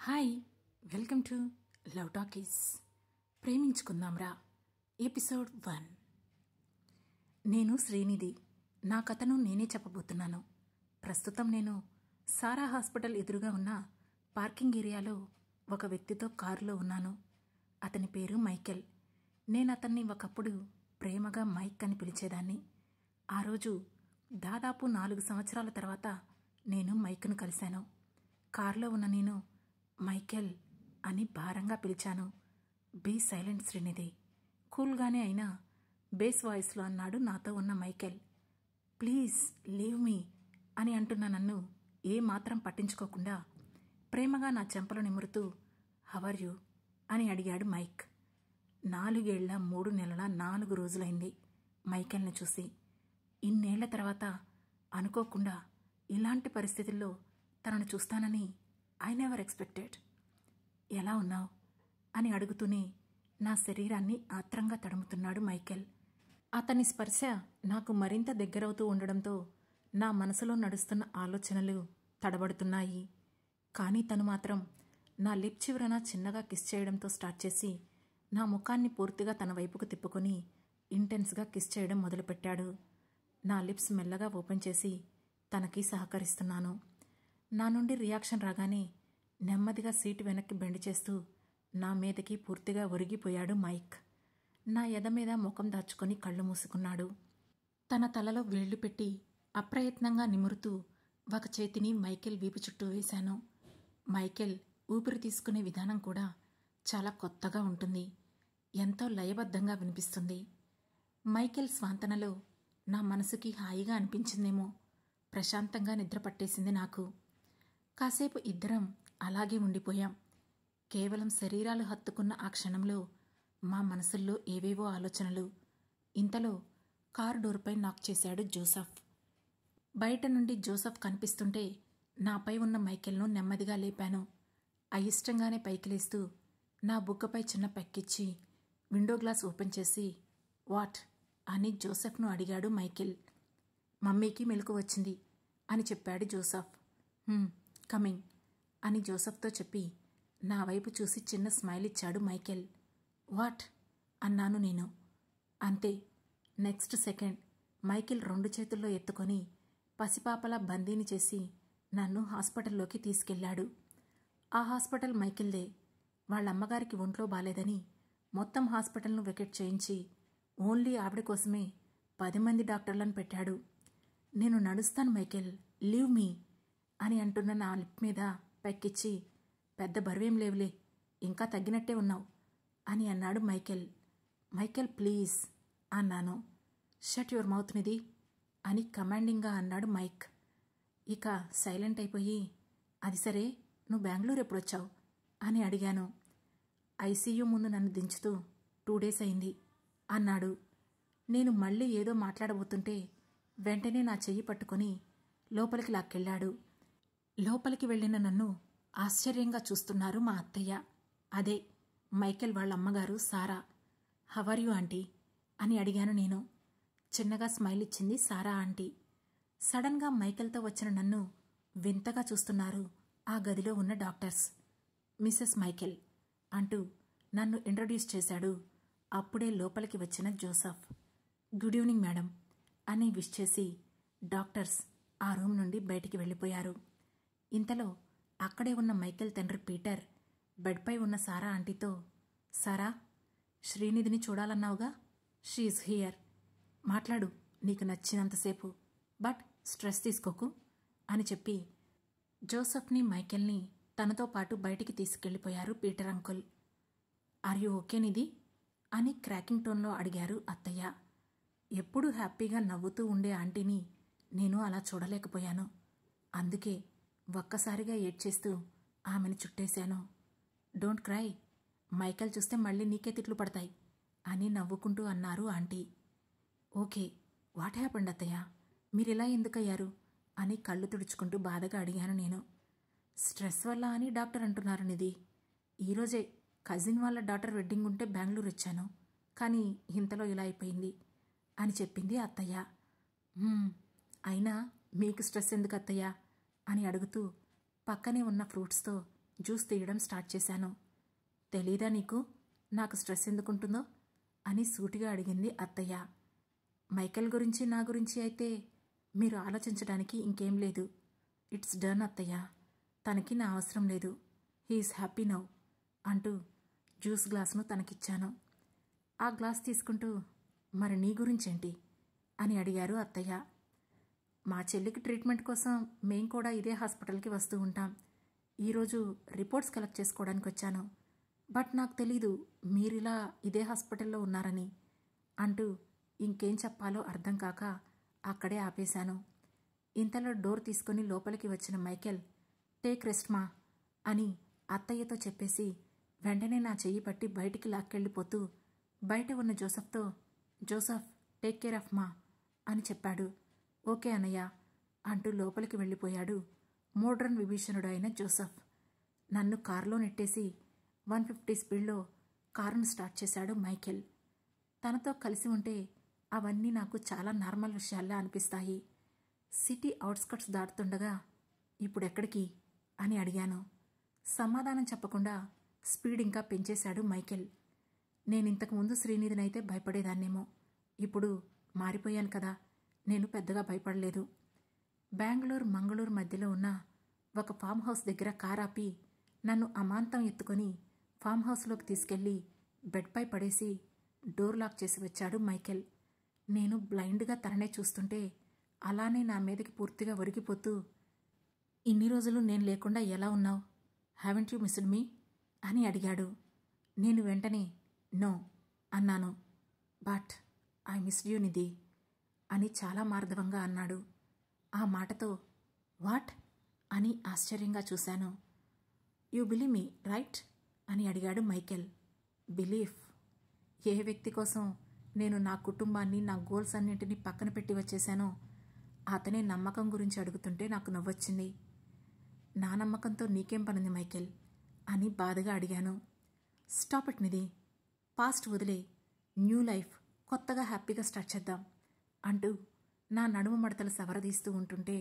Hi, welcome to love talkies. Preminchukundam Raa episode 1. నేను శ్రీనిధి. నా కథను నేనే చెప్పబోతున్నాను. ప్రస్తుతం నేను సారా హాస్పిటల్ ఎదురుగా ఉన్న పార్కింగ్ ఏరియాలో ఒక వ్యక్తితో కారులో ఉన్నాను. అతని పేరు మైకేల్. నేను అతన్ని ఒకప్పుడు ప్రేమగా మైక్ అని పిలిచేదాన్ని. ఆ రోజు దాదాపు 4 సంవత్సరాల తర్వాత నేను మైక్ను కలిశాను. కారులో ఉన్న నేను మైకేల్ అని భారంగా పిలిచాను. బీ సైలెంట్ శ్రీనిధి, కూల్గానే అయినా బేస్ వాయిస్లో అన్నాడు నాతో ఉన్న మైకేల్. ప్లీజ్ లీవ్ మీ అని అంటున్న నన్ను ఏమాత్రం పట్టించుకోకుండా ప్రేమగా నా చెంపలు నిమురుతూ హవర్ యూ అని అడిగాడు మైక్. 4 ఏళ్ల 3 నెలల 4 రోజులైంది మైకేల్ని చూసి. ఇన్నేళ్ల తర్వాత అనుకోకుండా ఇలాంటి పరిస్థితుల్లో తనను చూస్తానని ఐ నెవర్ ఎక్స్పెక్టెడ్. ఎలా ఉన్నావు అని అడుగుతూనే నా శరీరాన్ని ఆత్రంగా తడుముతున్నాడు మైకేల్. అతని స్పర్శ నాకు మరింత దగ్గరవుతూ ఉండడంతో నా మనసులో నడుస్తున్న ఆలోచనలు తడబడుతున్నాయి. కానీ తను మాత్రం నా లిప్ చివరన చిన్నగా కిస్ చేయడంతో స్టార్ట్ చేసి నా ముఖాన్ని పూర్తిగా తన వైపుకు తిప్పుకొని ఇంటెన్స్గా కిస్ చేయడం మొదలుపెట్టాడు. నా లిప్స్ మెల్లగా ఓపెన్ చేసి తనకి సహకరిస్తున్నాను. నా నుండి రియాక్షన్ రాగానే నెమ్మదిగా సీటు వెనక్కి బెండ్ చేస్తూ నా మీదకి పూర్తిగా ఒరిగిపోయాడు మైక్. నా ఎద మీద ముఖం దాచుకొని కళ్ళు మూసుకున్నాడు. తన తలలో వేళ్లు పెట్టి అప్రయత్నంగా నిమురుతూ ఒక చేతిని మైకేల్ వీపు చుట్టూ వేశాను. మైకేల్ ఊపిరి తీసుకునే విధానం కూడా చాలా కొత్తగా ఉంటుంది. ఎంతో లయబద్ధంగా వినిపిస్తుంది. మైకేల్ స్వాంతనలో నా మనసుకి హాయిగా అనిపించిందేమో. ప్రశాంతంగా నిద్ర పట్టేసింది నాకు. కాసేపు ఇద్దరం అలాగే ఉండిపోయాం. కేవలం శరీరాలు హత్తుకున్న ఆ క్షణంలో మా మనసుల్లో ఏవేవో ఆలోచనలు. ఇంతలో కారు డోర్పై నాక్ చేశాడు జోసఫ్. బయట నుండి జోసఫ్ కనిపిస్తుంటే నాపై ఉన్న మైకేల్ను నెమ్మదిగా లేపాను. అయిష్టంగానే పైకి లేస్తూ నా బుగ్గపై చిన్న పెక్కిచ్చి విండో గ్లాస్ ఓపెన్ చేసి వాట్ అని జోసఫ్ను అడిగాడు మైకేల్. మమ్మీకి మెలకు వచ్చింది అని చెప్పాడు జోసఫ్. కమింగ్ అని జోసఫ్తో చెప్పి నా వైపు చూసి చిన్న స్మైల్ ఇచ్చాడు మైకేల్. వాట్ అన్నాను నేను. అంతే. నెక్స్ట్ సెకండ్ మైకేల్ 2 చేతుల్లో ఎత్తుకొని పసిపాపలా బందీని చేసి నన్ను హాస్పిటల్లోకి తీసుకెళ్లాడు. ఆ హాస్పిటల్ మైకేల్దే. వాళ్ళమ్మగారికి ఒంట్లో బాలేదని మొత్తం హాస్పిటల్ను వెకెట్ చేయించి ఓన్లీ ఆవిడ కోసమే 10 మంది డాక్టర్లను పెట్టాడు. నేను నడుస్తాను మైకేల్, లీవ్ మీ అని అంటున్న నా లిప్ మీద పెక్కిచ్చి పెద్ద బరువేం లేవులే, ఇంకా తగ్గినట్టే ఉన్నావు అని అన్నాడు మైకేల్. మైకేల్ ప్లీజ్ అన్నాను. షట్ యువర్ మౌత్ నిధి అని కమాండింగ్గా అన్నాడు మైక్. ఇక సైలెంట్ అయిపోయి అది సరే, నువ్వు బెంగళూరు ఎప్పుడొచ్చావు అని అడిగాను. ఐసీయూ ముందు నన్ను దించుతూ 2 days అయింది అన్నాడు. నేను మళ్ళీ ఏదో మాట్లాడబోతుంటే వెంటనే నా చెయ్యి పట్టుకొని లోపలికి లాక్కెళ్ళాడు. లోపలికి వెళ్ళిన నన్ను ఆశ్చర్యంగా చూస్తున్నారు మా అత్తయ్య. అదే మైకేల్ వాళ్ళ అమ్మగారు సారా. హవర్ యూ ఆంటీ అని అడిగాను నేను. చిన్నగా స్మైల్ ఇచ్చింది సారా ఆంటీ. సడన్గా మైకేల్తో వచ్చిన నన్ను వింతగా చూస్తున్నారు ఆ గదిలో ఉన్న డాక్టర్స్. మిసెస్ మైకేల్ అంటూ నన్ను ఇంట్రడ్యూస్ చేశాడు అప్పుడే లోపలికి వచ్చిన జోసఫ్. గుడ్ ఈవినింగ్ మేడం అని విష్ చేసి డాక్టర్స్ ఆ రూమ్ నుండి బయటికి వెళ్ళిపోయారు. ఇంతలో అక్కడే ఉన్న మైకేల్ తండ్రి పీటర్ బెడ్పై ఉన్న సారా ఆంటీతో, సారా, శ్రీనిధిని చూడాలన్నావుగా, షీఈస్ హియర్. మాట్లాడు నీకు నచ్చినంతసేపు, బట్ స్ట్రెస్ తీసుకోకు అని చెప్పి జోసఫ్ని మైకేల్ని తనతో పాటు బయటికి తీసుకెళ్లిపోయారు Peter uncle. Are you okay Nidhi అని క్రాకింగ్ టోన్లో అడిగారు అత్తయ్య. ఎప్పుడూ హ్యాపీగా నవ్వుతూ ఉండే ఆంటీని నేను అలా చూడలేకపోయాను. అందుకే ఒక్కసారిగా ఏడ్చేస్తూ ఆమెను చుట్టేశాను. డోంట్ క్రై, మైకేల్ చూస్తే మళ్ళీ నీకే తిట్లు పడతాయి అని నవ్వుకుంటూ అన్నారు ఆంటీ. ఓకే, వాట్ హ్యాపెండ్ అత్తయ్య, మీరిలా ఎందుకయ్యారు అని కళ్ళు తుడుచుకుంటూ బాధగా అడిగాను నేను. స్ట్రెస్ వల్ల అని డాక్టర్ అంటున్నారు నిధి. ఈరోజే కజిన్ వాళ్ళ డాటర్ వెడ్డింగ్ ఉంటే బెంగళూరు వచ్చాను, కానీ ఇంతలో ఇలా అయిపోయింది అని చెప్పింది అత్తయ్య. అయినా మీకు స్ట్రెస్ ఎందుకు అత్తయ్య అని అడుగుతూ పక్కనే ఉన్న ఫ్రూట్స్తో జ్యూస్ తీయడం స్టార్ట్ చేశాను. తెలీదా నీకు నాకు స్ట్రెస్ ఎందుకుంటుందో అని సూటిగా అడిగింది అత్తయ్య. మైకేల్ గురించి నా గురించి అయితే మీరు ఆలోచించడానికి ఇంకేం లేదు. ఇట్స్ డన్ అత్తయ్య. తనకి నా అవసరం లేదు. హీఈస్ హ్యాపీ నౌ అంటూ జ్యూస్ గ్లాసును తనకిచ్చాను. ఆ గ్లాస్ తీసుకుంటూ మరి నీ గురించేంటి అని అడిగారు అత్తయ్య. మా చెల్లికి ట్రీట్మెంట్ కోసం మేం కూడా ఇదే హాస్పిటల్కి వస్తూ ఉంటాం. ఈరోజు రిపోర్ట్స్ కలెక్ట్ చేసుకోవడానికి వచ్చాను. బట్ నాకు తెలీదు మీరిలా ఇదే హాస్పిటల్లో ఉన్నారని అంటూ ఇంకేం చెప్పాలో అర్థం కాక అక్కడే ఆపేశాను. ఇంతలో డోర్ తీసుకుని లోపలికి వచ్చిన మైకేల్ టేక్ రెస్ట్ మా అని అత్తయ్యతో చెప్పేసి వెంటనే నా చెయ్యి పట్టి బయటికి లాక్కెళ్ళిపోతూ బయట ఉన్న జోసెఫ్తో జోసెఫ్ టేక్ కేర్ ఆఫ్ మా అని చెప్పాడు. ఓకే అన్నయ్య అంటూ లోపలికి వెళ్ళిపోయాడు మోడ్రన్ విభీషణుడు అయిన జోసెఫ్. నన్ను కారులో నెట్టేసి 150 స్పీడ్లో కారును స్టార్ట్ చేశాడు మైకేల్. తనతో కలిసి ఉంటే అవన్నీ నాకు చాలా నార్మల్ విషయాల్లా అనిపిస్తాయి. సిటీ అవుట్స్కట్స్ దాటుతుండగా ఇప్పుడెక్కడికి అని అడిగాను. సమాధానం చెప్పకుండా స్పీడ్ ఇంకా పెంచేశాడు మైకేల్. నేనింతకుముందు శ్రీనిధినైతే భయపడేదాన్నేమో. ఇప్పుడు మారిపోయాను కదా, నేను పెద్దగా భయపడలేదు. బెంగళూరు మంగళూరు మధ్యలో ఉన్న ఒక ఫామ్ హౌస్ దగ్గర కారాపి నన్ను అమాంతం ఎత్తుకొని ఫామ్ హౌస్లోకి తీసుకెళ్లి బెడ్పై పడేసి డోర్ లాక్ చేసి వచ్చాడు మైకేల్. నేను బ్లైండ్గా తననే చూస్తుంటే అలానే నా మీదకి పూర్తిగా ఒరిగిపోతూ ఇన్ని రోజులు నేను లేకుండా ఎలా ఉన్నావు, హ్యావెంట్ యూ మిస్డ్ మీ అని అడిగాడు. నేను వెంటనే నో అన్నాను. బట్ ఐ మిస్డ్ యూ నిధి అని చాలా మార్దవంగా అన్నాడు. ఆ మాటతో వాట్ అని ఆశ్చర్యంగా చూశాను. యూ బిలీవ్ మీ రైట్ అని అడిగాడు మైకేల్. బిలీఫ్? ఏ వ్యక్తి కోసం నేను నా కుటుంబాన్ని నా గోల్స్ అన్నింటినీ పక్కన పెట్టి వచ్చేశానో అతనే నమ్మకం గురించి అడుగుతుంటే నాకు నవ్వొచ్చింది. నా నమ్మకంతో నీకేం పనింది మైకేల్ అని బాధగా అడిగాను. స్టాప్ ఇట్ నిధి, పాస్ట్ వదిలే, న్యూ లైఫ్ కొత్తగా హ్యాపీగా స్టార్ట్ చేద్దాం అంటూ నా నడుము మడతలు సవరదీస్తూ ఉంటుంటే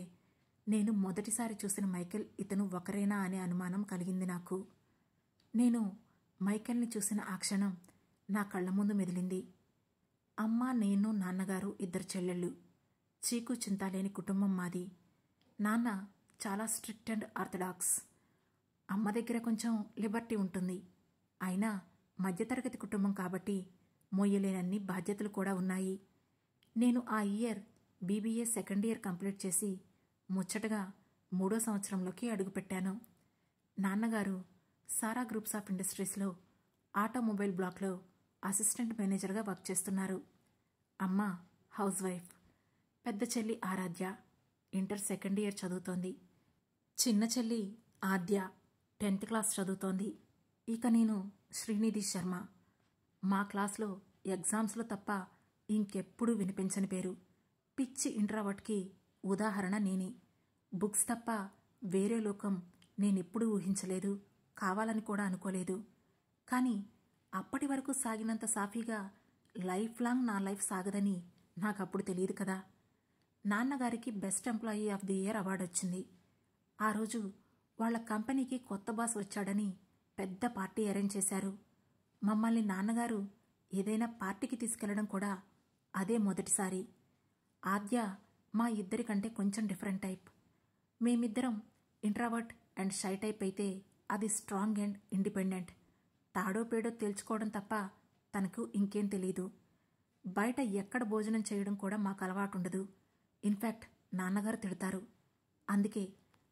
నేను మొదటిసారి చూసిన మైకేల్ ఇతను ఒకరేనా అనే అనుమానం కలిగింది నాకు. నేను మైకేల్ని చూసిన ఆ క్షణం నా కళ్ళ ముందు మెదిలింది. అమ్మ, నేను, నాన్నగారు, 2 చెల్లెళ్ళు. చీకు చింత లేని కుటుంబం మాది. నాన్న చాలా స్ట్రిక్ట్ అండ్ ఆర్థడాక్స్. అమ్మ దగ్గర కొంచెం లిబర్టీ ఉంటుంది. అయినా మధ్యతరగతి కుటుంబం కాబట్టి మోయలేనన్ని బాధ్యతలు కూడా ఉన్నాయి. నేను ఆ year BBA second year complete చేసి ముచ్చటగా 3వ సంవత్సరంలోకి అడుగుపెట్టాను. నాన్నగారు సారా గ్రూప్స్ ఆఫ్ ఇండస్ట్రీస్లో ఆటోమొబైల్ బ్లాక్లో అసిస్టెంట్ మేనేజర్గా వర్క్ చేస్తున్నారు. అమ్మ హౌస్ వైఫ్. పెద్ద చెల్లి ఆరాధ్య ఇంటర్ సెకండ్ ఇయర్ చదువుతోంది. చిన్న చెల్లి ఆద్య 10th క్లాస్ చదువుతోంది. ఇక నేను శ్రీనిధి శర్మ. మా క్లాస్లో ఎగ్జామ్స్లో తప్ప ఇంకెప్పుడూ వినిపించని పేరు. పిచ్చి ఇంట్రావర్ట్కి ఉదాహరణ నేనే. బుక్స్ తప్ప వేరే లోకం నేనెప్పుడూ ఊహించలేదు, కావాలని కూడా అనుకోలేదు. కానీ అప్పటి వరకు సాగినంత సాఫీగా లైఫ్ లాంగ్ నా లైఫ్ సాగదని నాకప్పుడు తెలియదు కదా. నాన్నగారికి best employee of the year award వచ్చింది. ఆ రోజు వాళ్ళ కంపెనీకి కొత్త బాస్ వచ్చాడని పెద్ద పార్టీ అరేంజ్ చేశారు. మమ్మల్ని నాన్నగారు ఏదైనా పార్టీకి తీసుకెళ్లడం కూడా అదే మొదటిసారి. ఆద్య మా ఇద్దరికంటే కొంచెం డిఫరెంట్ టైప్. మేమిద్దరం ఇంట్రావర్ట్ అండ్ షై టైప్ అయితే అది స్ట్రాంగ్ అండ్ ఇండిపెండెంట్. తాడో పేడో తేల్చుకోవడం తప్ప తనకు ఇంకేం తెలీదు. బయట ఎక్కడ భోజనం చేయడం కూడా మాకు అలవాటుండదు. ఇన్ఫ్యాక్ట్ నాన్నగారు తిడతారు. అందుకే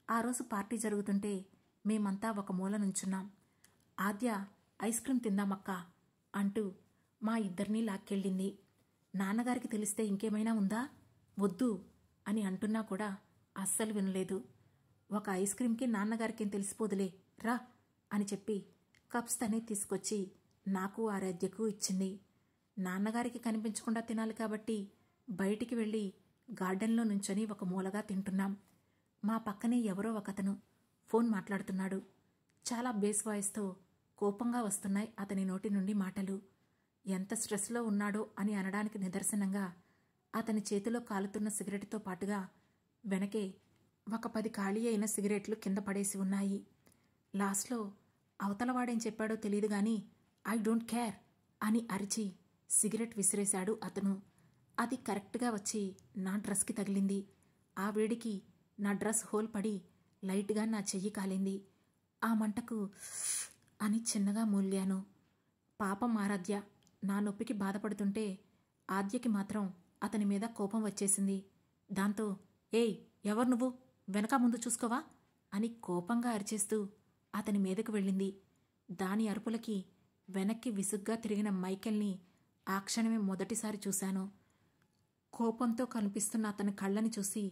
ఆ రోజు పార్టీ జరుగుతుంటే మేమంతా ఒక మూల నుంచున్నాం. ఆద్య ఐస్ క్రీమ్ తిందామక్కా అంటూ మా ఇద్దరినీ లాక్కెళ్ళింది. నాన్నగారికి తెలిస్తే ఇంకేమైనా ఉందా, వద్దు అని అంటున్నా కూడా అస్సలు వినలేదు. ఒక ఐస్ క్రీమ్కి నాన్నగారికేం తెలిసిపోదులే రా అని చెప్పి కప్స్ తనే తీసుకొచ్చి నాకు ఆరాధ్యకు ఇచ్చింది. నాన్నగారికి కనిపించకుండా తినాలి కాబట్టి బయటికి వెళ్ళి గార్డెన్లో నుంచొని ఒక మూలగా తింటున్నాం. మా పక్కనే ఎవరో ఒకతను ఫోన్ మాట్లాడుతున్నాడు. చాలా బేస్ వాయిస్తో కోపంగా వస్తున్నాయి అతని నోటి నుండి మాటలు. ఎంత స్ట్రెస్లో ఉన్నాడో అని అనడానికి నిదర్శనంగా అతని చేతిలో కాలుతున్న సిగరెట్తో పాటుగా వెనకే ఒక 10 ఖాళీ అయిన సిగరెట్లు కింద పడేసి ఉన్నాయి. లాస్ట్లో అవతలవాడేం చెప్పాడో తెలియదు గాని ఐ డోంట్ కేర్ అని అరిచి సిగరెట్ విసిరేశాడు అతను. అది కరెక్ట్గా వచ్చి నా డ్రెస్కి తగిలింది. ఆ వేడికి నా డ్రెస్ హోల్ పడి లైట్గా నా చెయ్యి కాలింది. ఆ మంటకు అని చిన్నగా మూల్గాను. పాపం ఆరాధ్య నా నొప్పికి బాధపడుతుంటే ఆద్యకి మాత్రం అతని మీద కోపం వచ్చేసింది. దాంతో ఏయ్ ఎవరు నువ్వు, వెనక ముందు చూసుకోవా అని కోపంగా అరిచేస్తూ అతని మీదకు వెళ్ళింది. దాని అరుపులకి వెనక్కి విసుగ్గా తిరిగిన మైకేల్ని ఆ క్షణమే మొదటిసారి చూశాను. కోపంతో కనిపిస్తున్న అతని కళ్ళని చూసి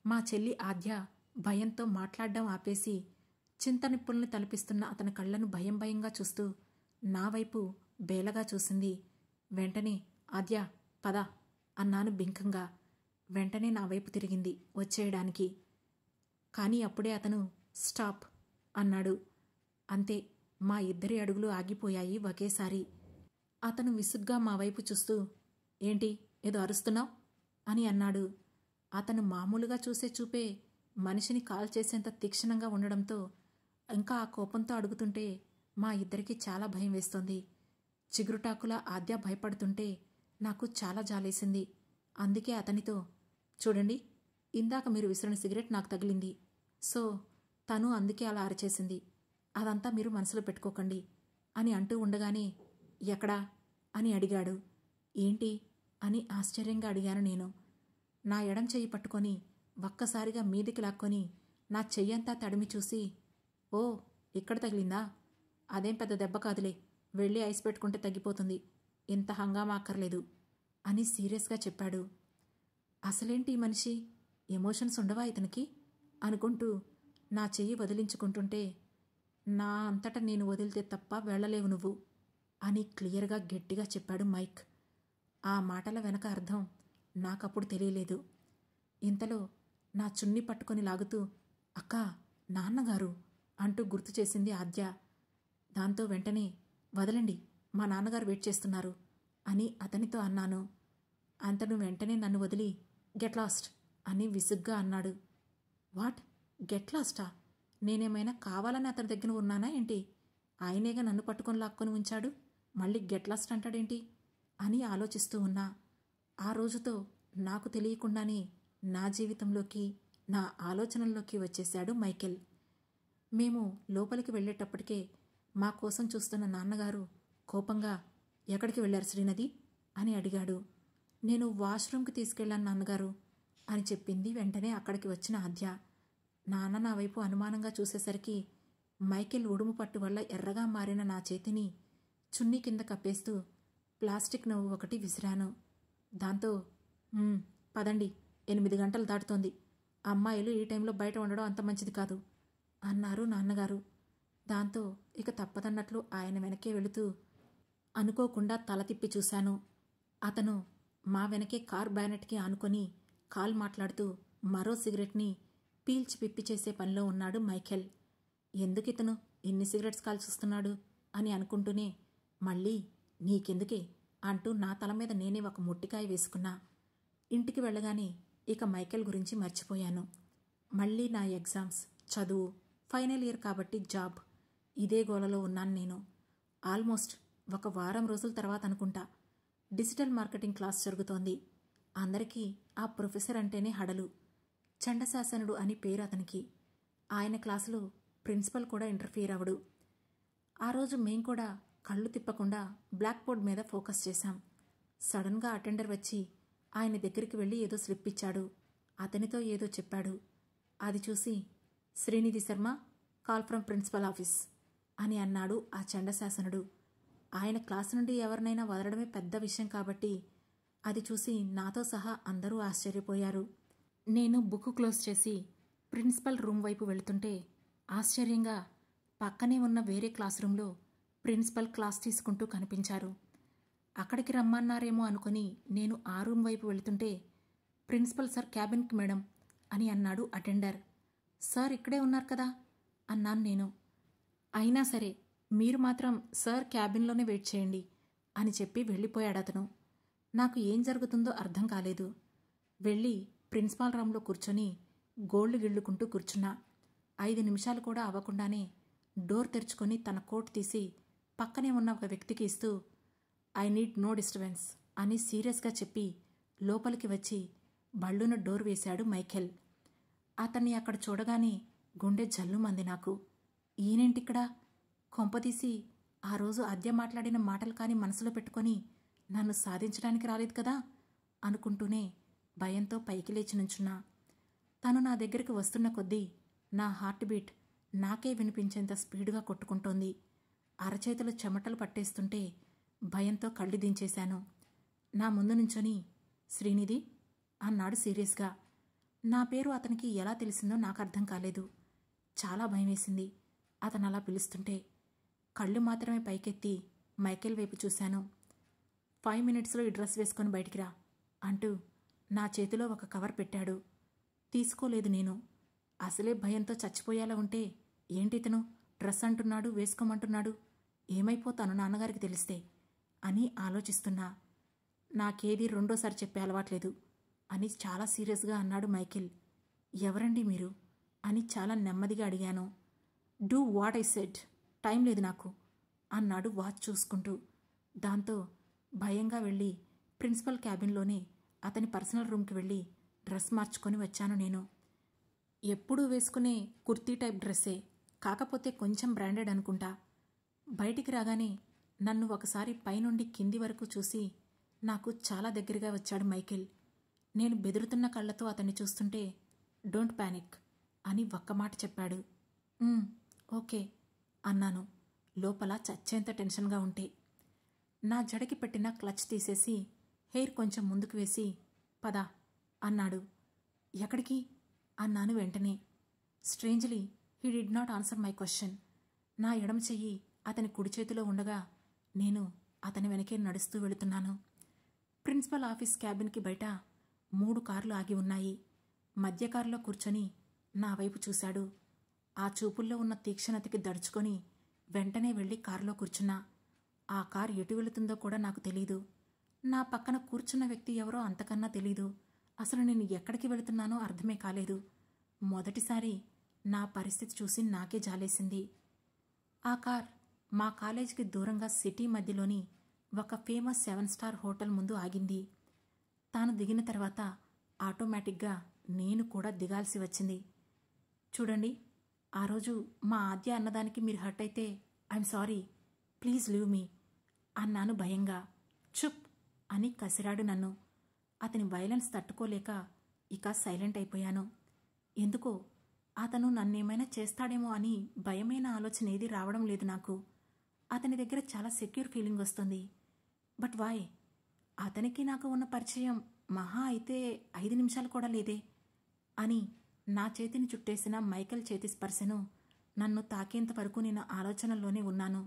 మా చెల్లి ఆద్య భయంతో మాట్లాడడం ఆపేసి చింతనిప్పుల్ని తలపిస్తున్న అతని కళ్ళను భయం భయంగా చూస్తూ నా వైపు బేలగా చూసింది. వెంటనే ఆద్య పద అన్నాను బింకంగా. వెంటనే నా వైపు తిరిగింది వచ్చేయడానికి. కానీ అప్పుడే అతను స్టాప్ అన్నాడు. అంతే, మా ఇద్దరి అడుగులు ఆగిపోయాయి ఒకేసారి. అతను విసుగ్గా మా వైపు చూస్తూ ఏంటి ఏదో అరుస్తున్నావు అని అన్నాడు. అతను మామూలుగా చూసే చూపే మనిషిని కాల్ చేసేంత తీక్షణంగా ఉండడంతో ఇంకా ఆ కోపంతో అడుగుతుంటే మా ఇద్దరికీ చాలా భయం వేస్తోంది. చిగురుటాకులా ఆద్య భయపడుతుంటే నాకు చాలా జాలేసింది. అందుకే అతనితో చూడండి, ఇందాక మీరు విసిరిన సిగరెట్ నాకు తగిలింది, సో తను అందుకే అలా అరిచేసింది, అదంతా మీరు మనసులో పెట్టుకోకండి అని అంటూ ఉండగానే ఎక్కడా అని అడిగాడు. ఏంటి అని ఆశ్చర్యంగా అడిగాను నేను. నా ఎడం చెయ్యి పట్టుకొని ఒక్కసారిగా మీదికి లాక్కొని నా చెయ్యంతా తడిమి చూసి ఓ ఇక్కడ తగిలిందా, అదేం పెద్ద దెబ్బ కాదులే, వెళ్ళి ఐస్ పెట్టుకుంటే తగ్గిపోతుంది, ఇంత హంగామా అక్కర్లేదు అని సీరియస్గా చెప్పాడు. అసలేంటి ఈ మనిషి, ఎమోషన్స్ ఉండవా ఇతనికి అనుకుంటూ నా చెయ్యి వదిలించుకుంటుంటే నా అంతటా నేను వదిలితే తప్ప వెళ్ళలేవు నువ్వు అని క్లియర్గా గట్టిగా చెప్పాడు మైక్. ఆ మాటల వెనక అర్థం నాకప్పుడు తెలియలేదు. ఇంతలో నా చున్ని పట్టుకొని లాగుతూ అక్కా నాన్నగారు అంటూ గుర్తు చేసింది ఆద్య. దాంతో వెంటనే వదలండి, మా నాన్నగారు వెయిట్ చేస్తున్నారు అని అతనితో అన్నాను. అతను వెంటనే నన్ను వదిలి గెట్ లాస్ట్ అని విసుగ్గా అన్నాడు. వాట్, గెట్ లాస్టా? నేనేమైనా కావాలని అతని దగ్గర ఉన్నానా ఏంటి? ఆయనేగా నన్ను పట్టుకొని లాక్కొని ఉంచాడు, మళ్ళీ గెట్ లాస్ట్ అంటాడేంటి అని ఆలోచిస్తూ ఉన్నా. ఆ రోజుతో నాకు తెలియకుండానే నా జీవితంలోకి, నా ఆలోచనల్లోకి వచ్చేశాడు మైకేల్. మేము లోపలికి వెళ్ళేటప్పటికే మా కోసం చూస్తున్న నాన్నగారు కోపంగా ఎక్కడికి వెళ్ళారు శ్రీనది అని అడిగాడు. నేను వాష్రూమ్కి తీసుకెళ్ళాను నాన్నగారు అని చెప్పింది వెంటనే అక్కడికి వచ్చిన ఆద్య. నాన్న నా వైపు అనుమానంగా చూసేసరికి మైకేల్ ఉడుము పట్టు వల్ల ఎర్రగా మారిన నా చేతిని చున్నీ కింద కప్పేస్తూ ప్లాస్టిక్ నవ్వు ఒకటి విసిరాను. దాంతో పదండి, 8 గంటలు దాటుతోంది, అమ్మాయిలు ఈ టైంలో బయట ఉండడం అంత మంచిది కాదు అన్నారు నాన్నగారు. దాంతో ఇక తప్పదన్నట్లు ఆయన వెనకే వెళుతూ అనుకోకుండా తల తిప్పి చూశాను. అతను మా వెనకే కార్ బ్యానెట్కి ఆనుకొని కాల్ మాట్లాడుతూ మరో సిగరెట్ని పీల్చి పిప్పి చేసే పనిలో ఉన్నాడు మైకేల్. ఎందుకితను ఇన్ని సిగరెట్స్ కాల్చుస్తున్నాడు అని అనుకుంటూనే మళ్ళీ నీకెందుకే అంటూ నా తల మీద నేనే ఒక మొట్టికాయ వేసుకున్నా. ఇంటికి వెళ్ళగానే ఇక మైకేల్ గురించి మర్చిపోయాను. మళ్ళీ నా ఎగ్జామ్స్, చదువు, ఫైనల్ ఇయర్ కాబట్టి జాబ్, ఇదే గోలలో ఉన్నాను నేను. ఆల్మోస్ట్ ఒక వారం రోజుల తర్వాత అనుకుంటా డిజిటల్ మార్కెటింగ్ క్లాస్ జరుగుతోంది. అందరికీ ఆ ప్రొఫెసర్ అంటేనే హడలు. చండశాసనుడు అని పేరు అతనికి. ఆయన క్లాసులో ప్రిన్సిపల్ కూడా ఇంటర్ఫియర్ అవడు. ఆ రోజు మేం కూడా కళ్ళు తిప్పకుండా బ్లాక్ బోర్డ్ మీద ఫోకస్ చేశాం. సడన్గా అటెండర్ వచ్చి ఆయన దగ్గరికి వెళ్ళి ఏదో స్లిప్ ఇచ్చాడు. అతనితో ఏదో చెప్పాడు. అది చూసి Srinidhi Sharma, call from principal office అని అన్నాడు ఆ చండశాసనుడు. ఆయన క్లాసు నుండి ఎవరినైనా వదలడమే పెద్ద విషయం కాబట్టి అది చూసి నాతో సహా అందరూ ఆశ్చర్యపోయారు. నేను బుక్ క్లోజ్ చేసి ప్రిన్సిపల్ రూమ్ వైపు వెళుతుంటే ఆశ్చర్యంగా పక్కనే ఉన్న వేరే క్లాస్ రూమ్లో ప్రిన్సిపల్ క్లాస్ తీసుకుంటూ కనిపించారు. అక్కడికి రమ్మన్నారేమో అనుకుని నేను ఆ రూమ్ వైపు వెళుతుంటే ప్రిన్సిపల్ సార్ క్యాబిన్కి మేడం అని అన్నాడు అటెండర్. సార్ ఇక్కడే ఉన్నారు కదా అన్నాను నేను. అయినా సరే మీరు మాత్రం సార్ క్యాబిన్లోనే వెయిట్ చేయండి అని చెప్పి వెళ్ళిపోయాడు అతను. నాకు ఏం జరుగుతుందో అర్థం కాలేదు. వెళ్ళి ప్రిన్సిపాల్ రూమ్లో కూర్చొని గోళ్లు గిళ్ళుకుంటూ కూర్చున్నా. 5 నిమిషాలు కూడా అవ్వకుండానే డోర్ తెరుచుకొని తన కోట్ తీసి పక్కనే ఉన్న ఒక వ్యక్తికి ఇస్తూ ఐ నీడ్ నో డిస్టర్బెన్స్ అని సీరియస్గా చెప్పి లోపలికి వచ్చి బళ్ళున డోర్ వేశాడు మైఖేల్. అతన్ని అక్కడ చూడగానే గుండె జల్లుమంది నాకు. ఈయనేంటిక్కడ? కొంపతీసి ఆ రోజు అద్దె మాట్లాడిన మాటలు కాని మనసులో పెట్టుకొని నన్ను సాధించడానికి రాలేదు కదా అనుకుంటూనే భయంతో పైకి లేచి నుంచున్నా. తను నా దగ్గరికి వస్తున్న కొద్దీ నా హార్ట్ బీట్ నాకే వినిపించేంత స్పీడుగా కొట్టుకుంటోంది. అరచేతులు చెమటలు పట్టేస్తుంటే భయంతో కళ్ళు దించేశాను. నా ముందు నుంచొని శ్రీనిధి అన్నాడు సీరియస్గా. నా పేరు అతనికి ఎలా తెలిసిందో నాకు అర్థం కాలేదు. చాలా భయమేసింది అతను అలా పిలుస్తుంటే. కళ్ళు మాత్రమే పైకెత్తి మైకేల్ వైపు చూశాను. 5 మినిట్స్లో ఈ డ్రెస్ వేసుకొని బయటికి రా అంటూ నా చేతిలో ఒక కవర్ పెట్టాడు. తీసుకోలేదు నేను. అసలే భయంతో చచ్చిపోయేలా ఉంటే ఏంటితను డ్రెస్ అంటున్నాడు, వేసుకోమంటున్నాడు, ఏమైపోతాను నాన్నగారికి తెలిస్తే అని ఆలోచిస్తున్నా. నాకేది రెండోసారి చెప్పే అలవాట్లేదు అని చాలా సీరియస్గా అన్నాడు మైకేల్. ఎవరండి మీరు అని చాలా నెమ్మదిగా అడిగాను. Do what I said, time లేదు నాకు అన్నాడు వాచ్ చూసుకుంటూ. దాంతో భయంగా వెళ్ళి ప్రిన్సిపల్ క్యాబిన్లోనే అతని పర్సనల్ రూమ్కి వెళ్ళి డ్రెస్ మార్చుకొని వచ్చాను నేను. ఎప్పుడూ వేసుకునే కుర్తీ టైప్ డ్రెస్సే, కాకపోతే కొంచెం బ్రాండెడ్ అనుకుంటా. బయటికి రాగానే నన్ను ఒకసారి పైనుండి కింది వరకు చూసి నాకు చాలా దగ్గరగా వచ్చాడు మైకేల్. నేను బెదురుతున్న కళ్ళతో అతన్ని చూస్తుంటే డోంట్ ప్యానిక్ అని ఒక్క మాట చెప్పాడు. ఓకే అన్నాను లోపల చచ్చేంత టెన్షన్గా ఉంటే. నా జడకి పెట్టిన క్లచ్ తీసేసి హెయిర్ కొంచెం ముందుకు వేసి పద అన్నాడు. ఎక్కడికి అన్నాను వెంటనే. Strangely he did not answer my question. నా ఎడమ చెయ్యి అతని కుడి చేతిలో ఉండగా నేను అతని వెనకే నడుస్తూ వెళుతున్నాను. ప్రిన్సిపల్ ఆఫీస్ క్యాబిన్కి బయట 3 కార్లు ఆగి ఉన్నాయి. మధ్య కారులో కూర్చొని నా వైపు చూశాడు. ఆ చూపుల్లో ఉన్న తీక్షణతకి దడుచుకొని వెంటనే వెళ్ళి కారులో కూర్చున్నా. ఆ కారు ఎటు వెళుతుందో కూడా నాకు తెలీదు. నా పక్కన కూర్చున్న వ్యక్తి ఎవరో అంతకన్నా తెలీదు. అసలు నేను ఎక్కడికి వెళుతున్నానో అర్థమే కాలేదు. మొదటిసారి నా పరిస్థితి చూసి నాకే జాలేసింది. ఆ కార్ మా కాలేజీకి దూరంగా సిటీ మధ్యలోని ఒక ఫేమస్ 7 స్టార్ హోటల్ ముందు ఆగింది. తాను దిగిన తర్వాత ఆటోమేటిక్గా నేను కూడా దిగాల్సి వచ్చింది. చూడండి, ఆ రోజు మా ఆద్య అన్నదానికి మీరు హర్ట్ అయితే I'm sorry, please leave me అన్నాను భయంగా. చుప్ అని కసిరాడు నన్ను. అతని వైలెన్స్ తట్టుకోలేక ఇక సైలెంట్ అయిపోయాను. ఎందుకో అతను నన్నేమైనా చేస్తాడేమో అని భయమైన ఆలోచన ఏది రావడం లేదు నాకు. అతని దగ్గర చాలా సెక్యూర్ ఫీలింగ్ వస్తుంది. బట్ వాయ్? అతనికి నాకు ఉన్న పరిచయం మహా అయితే 5 నిమిషాలు కూడా లేదే అని నా చేతిని చుట్టేసిన మైకేల్ చేతి స్పర్శను నన్ను తాకేంత వరకు నేను ఆలోచనల్లోనే ఉన్నాను.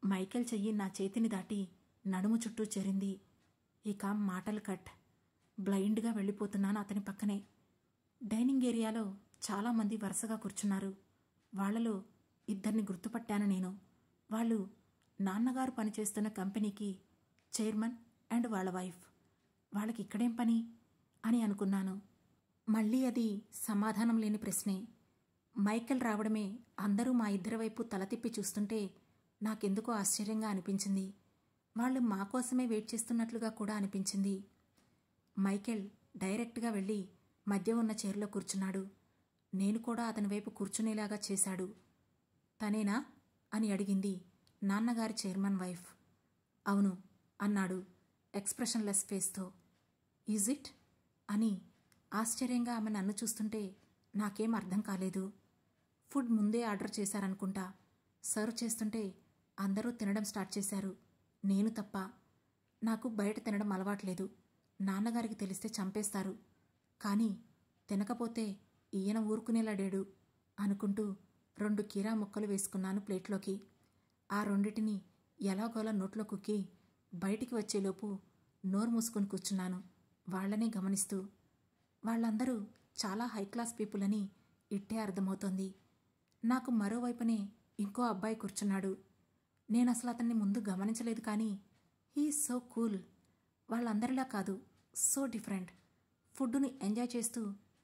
మైకేల్ చెయ్యి నా చేతిని దాటి నడుము చుట్టూ చేరింది. ఇక మాటలు కట్. బ్లైండ్గా వెళ్ళిపోతున్నాను అతని పక్కనే. డైనింగ్ ఏరియాలో చాలామంది వరుసగా కూర్చున్నారు. వాళ్లలో 2 గుర్తుపట్టాను నేను. వాళ్ళు నాన్నగారు పనిచేస్తున్న కంపెనీకి చైర్మన్ అండ్ వాళ్ళ వైఫ్. వాళ్ళకి ఇక్కడేం పని అని అనుకున్నాను. మళ్ళీ అది సమాధానం లేని ప్రశ్నే. మైకేల్ రావడమే అందరూ మా ఇద్దరి వైపు తల తిప్పి చూస్తుంటే నాకెందుకో ఆశ్చర్యంగా అనిపించింది. వాళ్ళు మా కోసమే వెయిట్ చేస్తున్నట్లుగా కూడా అనిపించింది. మైకేల్ డైరెక్ట్గా వెళ్ళి మధ్య ఉన్న చైర్లో కూర్చున్నాడు. నేను కూడా అతని వైపు కూర్చునేలాగా చేశాడు. తనేనా అని అడిగింది నాన్నగారి చైర్మన్ వైఫ్. అవును అన్నాడు ఎక్స్ప్రెషన్లెస్ ఫేస్తో. ఈజ్ ఇట్ అని ఆశ్చర్యంగా ఆమె నన్ను చూస్తుంటే నాకేం అర్థం కాలేదు. ఫుడ్ ముందే ఆర్డర్ చేశారనుకుంటా. సర్వ్ చేస్తుంటే అందరూ తినడం స్టార్ట్ చేశారు, నేను తప్ప. నాకు బయట తినడం అలవాట్లేదు. నాన్నగారికి తెలిస్తే చంపేస్తారు. కానీ తినకపోతే ఈయన ఊరుకునేలాడాడు అనుకుంటూ 2 కీరా ముక్కలు వేసుకున్నాను ప్లేట్లోకి. ఆ రెండిటిని ఎలాగోలా నోట్లో కుక్కి బయటికి వచ్చేలోపు నోరు మూసుకొని కూర్చున్నాను వాళ్లనే గమనిస్తూ. వాళ్ళందరూ చాలా హైక్లాస్ పీపుల్ అని ఇట్టే అర్థమవుతోంది. నాకు మరోవైపునే ఇంకో అబ్బాయి కూర్చున్నాడు. నేనసలు అతన్ని ముందు గమనించలేదు, కానీ హీ సో కూల్. వాళ్ళందరిలా కాదు, సో డిఫరెంట్. ఫుడ్డుని ఎంజాయ్ చేస్తూ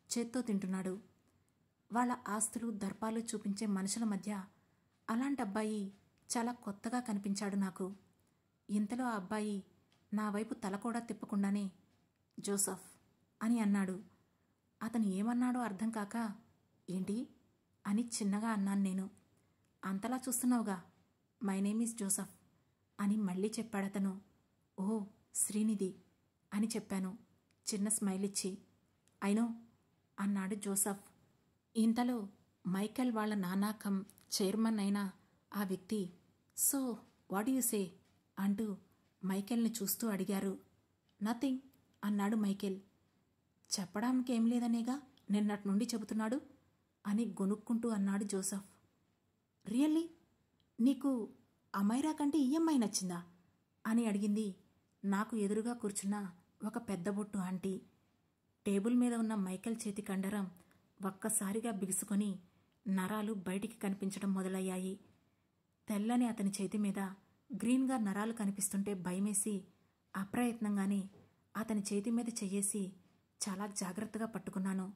చేత్తో తింటున్నాడు. వాళ్ళ ఆస్తులు దర్పాలు చూపించే మనుషుల మధ్య అలాంటి అబ్బాయి చాలా కొత్తగా కనిపించాడు నాకు. ఇంతలో ఆ అబ్బాయి నా వైపు తల కూడా తిప్పకుండానే జోసఫ్ అని అన్నాడు. అతను ఏమన్నాడో అర్థం కాక ఏంటి అని చిన్నగా అన్నాను నేను. అంతలా చూస్తున్నావుగా, మై నేమ్ ఈజ్ జోసఫ్ అని మళ్ళీ చెప్పాడతను. ఓ శ్రీనిధి అని చెప్పాను చిన్న స్మైల్ ఇచ్చి. అయినో అన్నాడు జోసఫ్. ఇంతలో మైకేల్ వాళ్ళ నాన్న చైర్మన్ అయిన ఆ వ్యక్తి సో వాట్ యు సే అంటూ మైకేల్ని చూస్తూ అడిగారు. నథింగ్ అన్నాడు మైకేల్. చెప్పడానికి ఏం లేదనేగా నిన్నటి నుండి చెబుతున్నాడు అని గొనుక్కుంటూ అన్నాడు జోసఫ్. రియల్లీ నీకు అమైరా కంటే ఈ అమ్మాయి నచ్చిందా అని అడిగింది నాకు ఎదురుగా కూర్చున్న ఒక పెద్ద బొట్టు ఆంటీ. టేబుల్ మీద ఉన్న మైకేల్ చేతి కండరం ఒక్కసారిగా బిగుసుకొని నరాలు బయటికి కనిపించడం మొదలయ్యాయి. తెల్లని అతని చేతి మీద గ్రీన్గా నరాలు కనిపిస్తుంటే భయమేసి అప్రయత్నంగానే అతని చేతి మీద చెయ్యేసి చాలా జాగ్రత్తగా పట్టుకున్నాను.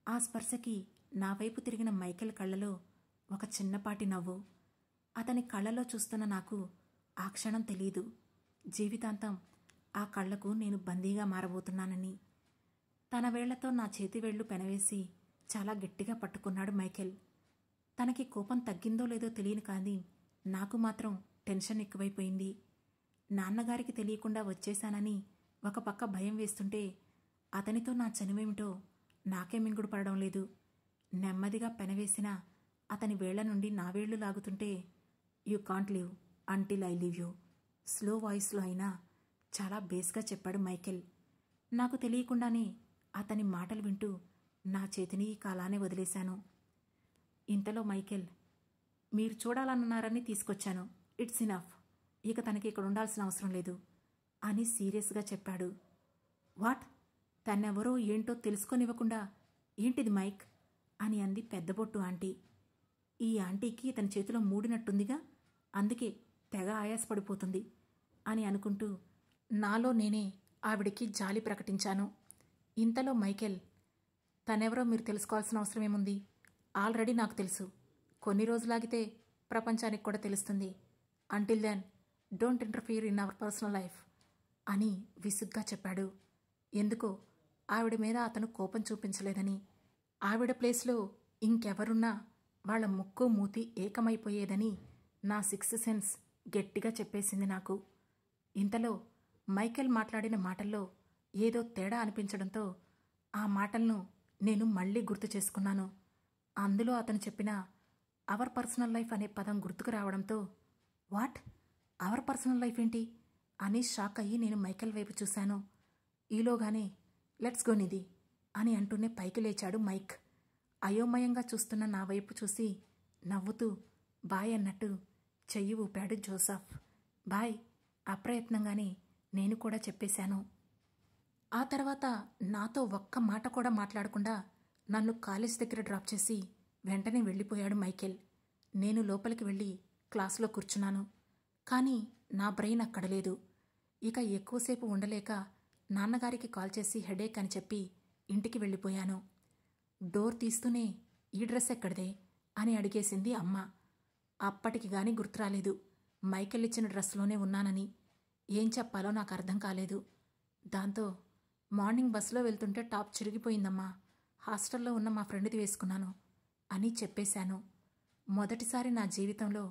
ఆ స్పర్శకి నా వైపు తిరిగిన మైకేల్ కళ్ళలో ఒక చిన్నపాటి నవ్వు. అతని కళ్ళలో చూస్తున్న నాకు ఆ క్షణం తెలీదు, జీవితాంతం ఆ కళ్లకు నేను బందీగా మారబోతున్నానని. తన వేళ్లతో నా చేతి వేళ్లు పెనవేసి చాలా గట్టిగా పట్టుకున్నాడు మైకేల్. తనకి కోపం తగ్గిందో లేదో తెలియని కానీ నాకు మాత్రం టెన్షన్ ఎక్కువైపోయింది. నాన్నగారికి తెలియకుండా వచ్చేశానని ఒక పక్క భయం వేస్తుంటే అతనితో నా చనువేమిటో నాకే మింగుడు పడడం లేదు. నెమ్మదిగా పెనవేసిన అతని వేళ్ల నుండి నా వేళ్లు లాగుతుంటే you can't live until I live you slow వాయిస్లో అయినా చాలా బేస్గా చెప్పాడు మైకేల్. నాకు తెలియకుండానే అతని మాటలు వింటూ నా చేతిని కాలానే వదిలేశాను. ఇంతలో మైకేల్, మీరు చూడాలన్నారని తీసుకొచ్చాను, ఇట్స్ ఇనఫ్, ఇక తనకి ఇక్కడ ఉండాల్సిన అవసరం లేదు అని సీరియస్గా చెప్పాడు. వాట్, తనెవరో ఏంటో తెలుసుకొనివ్వకుండా ఏంటిది మైక్ అని అంది పెద్దబొట్టు ఆంటీ. ఈ ఆంటీకి తన చేతిలో మూడినట్టుందిగా, అందుకే తెగ ఆయాసపడిపోతుంది అని అనుకుంటూ నాలో నేనే ఆవిడికి జాలి ప్రకటించాను. ఇంతలో మైకేల్, తనెవరో మీరు తెలుసుకోవాల్సిన అవసరం ఏముంది, ఆల్రెడీ నాకు తెలుసు, కొన్ని రోజులాగితే ప్రపంచానికి కూడా తెలుస్తుంది, until then don't interfere in our personal life అని విసుగ్గా చెప్పాడు. ఎందుకో ఆవిడ మీద అతను కోపం చూపించలేదని, ఆవిడ ప్లేస్లో ఇంకెవరున్నా వాళ్ల ముక్కు మూతి ఏకమైపోయేదని నా సిక్స్త్ సెన్స్ గట్టిగా చెప్పేసింది నాకు. ఇంతలో మైకేల్ మాట్లాడిన మాటల్లో ఏదో తేడా అనిపించడంతో ఆ మాటలను నేను మళ్ళీ గుర్తు చేసుకున్నాను. అందులో అతను చెప్పిన అవర్ పర్సనల్ లైఫ్ అనే పదం గుర్తుకు రావడంతో వాట్, అవర్ పర్సనల్ లైఫ్ ఏంటి అని షాక్ అయ్యి నేను మైకేల్ వైపు చూశాను. ఈలోగానే లెట్స్ గో నిధి అని అంటూనే పైకి లేచాడు మైక్. అయోమయంగా చూస్తున్న నా వైపు చూసి నవ్వుతూ బాయ్ అన్నట్టు చెయ్యి ఊపాడు జోసఫ్. బాయ్ అప్రయత్నంగానే నేను కూడా చెప్పేశాను. ఆ తర్వాత నాతో ఒక్క మాట కూడా మాట్లాడకుండా నన్ను కాలేజ్ దగ్గర డ్రాప్ చేసి వెంటనే వెళ్ళిపోయాడు మైకేల్. నేను లోపలికి వెళ్ళి క్లాసులో కూర్చున్నాను. కానీ నా బ్రెయిన్ అక్కడ లేదు. ఇక ఎక్కువసేపు ఉండలేక నాన్నగారికి కాల్ చేసి హెడేక్ అని చెప్పి ఇంటికి వెళ్ళిపోయాను. డోర్ తీస్తూనే ఈ డ్రెస్ ఎక్కడిదే అని అడిగేసింది అమ్మ. అప్పటికి గాని గుర్తురాలేదు మైకేల్ ఇచ్చిన డ్రెస్లోనే ఉన్నానని. ఏం చెప్పాలో నాకు అర్థం కాలేదు. దాంతో మార్నింగ్ బస్సులో వెళ్తుంటే టాప్ చిరిగిపోయిందమ్మా, హాస్టల్లో ఉన్న మా ఫ్రెండ్ది వేసుకున్నాను అని చెప్పేశాను. మొదటిసారి నా జీవితంలో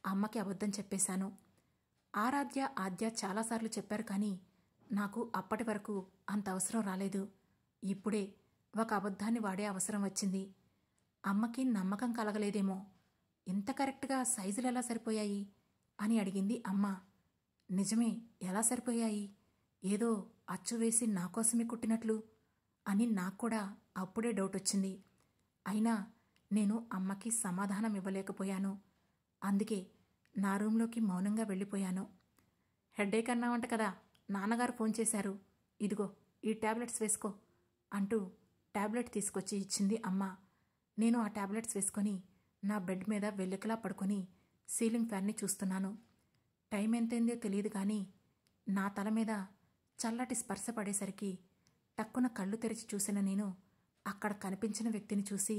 అమ్మకి అబద్ధం చెప్పేశాను. ఆరాధ్య ఆద్య చాలాసార్లు చెప్పారు కానీ నాకు అప్పటి వరకు అంత అవసరం రాలేదు. ఇప్పుడే ఒక అబద్ధాన్ని వాడే అవసరం వచ్చింది. అమ్మకి నమ్మకం కలగలేదేమో, ఇంత కరెక్ట్గా సైజులు ఎలా సరిపోయాయి అని అడిగింది అమ్మ. నిజమే, ఎలా సరిపోయాయి, ఏదో అచ్చు వేసి నా కోసమే కుట్టినట్లు అని నాకు కూడా అప్పుడే డౌట్ వచ్చింది. అయినా నేను అమ్మకి సమాధానం ఇవ్వలేకపోయాను. అందుకే నా రూంలోకి మౌనంగా వెళ్ళిపోయాను. హెడ్ఏక్ అన్నావంట కదా, నాన్నగారు ఫోన్ చేశారు, ఇదిగో ఈ టాబ్లెట్స్ వేసుకో అంటూ టాబ్లెట్ తీసుకొచ్చి ఇచ్చింది అమ్మ. నేను ఆ టాబ్లెట్స్ వేసుకొని నా బెడ్ మీద వెల్లికలా పడుకొని సీలింగ్ ఫ్యాన్ని చూస్తున్నాను. టైం ఎంతైందో తెలియదు కానీ నా తల మీద చల్లటి స్పర్శ పడేసరికి టక్కున కళ్ళు తెరిచి చూసిన నేను అక్కడ కనిపించిన వ్యక్తిని చూసి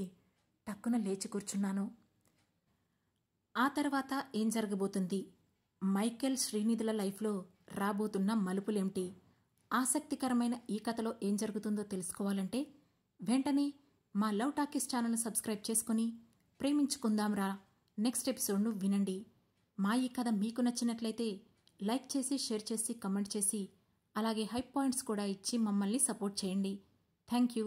టక్కున లేచి కూర్చున్నాను. ఆ తర్వాత ఏం జరగబోతుంది, మైకేల్ శ్రీనిధుల లైఫ్లో రాబోతున్న మలుపులేమిటి, ఆసక్తికరమైన ఈ కథలో ఏం జరుగుతుందో తెలుసుకోవాలంటే వెంటనే మా లవ్ టాకీస్ ఛానల్ను సబ్స్క్రైబ్ చేసుకుని ప్రేమించుకుందాంరా నెక్స్ట్ ఎపిసోడ్ను వినండి. మా ఈ కథ మీకు నచ్చినట్లయితే లైక్ చేసి, షేర్ చేసి, కమెంట్ చేసి, అలాగే హై పాయింట్స్ కూడా ఇచ్చి మమ్మల్ని సపోర్ట్ చేయండి. Thank you.